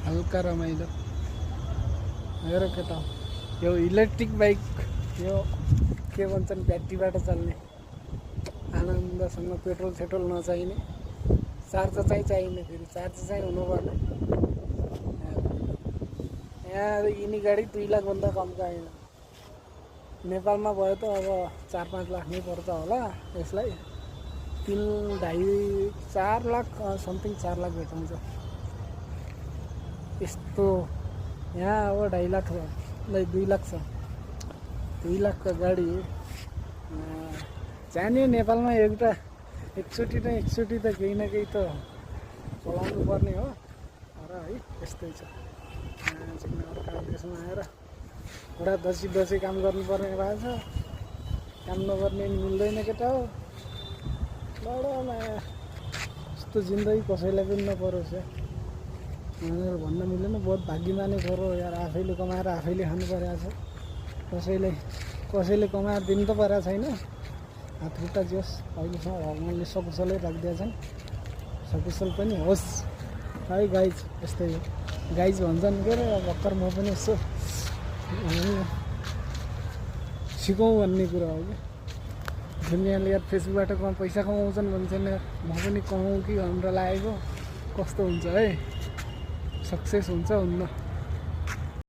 हल्का रमाइलो। हेर केटा, यो इलेक्ट्रिक बाइक, यो के भन्छन् ब्याट्रीबाट चल्ने, आनन्दसँग पेट्रोल सेट्रोल नचाहिने, चार्ज चाहिँ चाहिने, फेरि चार्ज चाहिँ हुनुपर्ने। यहाँ यिनी गाडी 2 लाखभन्दा कमको आएन। नेपालमा भयो त अब 4-5 लाख नै पर्छ होला यसलाई। 3, 2.5, 4 लाख समथिङ 4 लाख भेटाउँछ यस्तो। यहाँ अब 2.5 लाख छ, 2 लाख छ। 2 लाखको गाडी जाने नेपालमा एकचोटि त केही न केही त चलाउनु पर्ने हो र है। यस्तै छ अर्का देशमा आएर पुरा दसी काम गर्नुपर्ने भएको छ। काम नगर्ने मिल्दैन केटा हो। बडो माया, यस्तो जिन्दगी कसैलाई पनि नपरोस् यार। भन्न मिल्दैन, बहुत भाग्यमानी छोरो यार। आफैले कमाएर आफैले खानु परेको छ। कसैले कमाएर दिनु त परेको छैन। हात खुट्टा जोस्, अहिलेसम्म भगवान्ले सकुशलै राखिदिएछन्। सकुशल पनि होस् है गाइज। यस्तै हो गाइज भन्छन् के अरे। भर्खर म पनि यसो सिकौँ भन्ने कुरा हो कि। दुनियाँले यार फेसबुकबाट पैसा कमाउँछन् भन्छन् यार, म पनि कमाउँ कि भनेर लागेको। कस्तो हुन्छ है, सक्सेस हुन्छ हुन्न।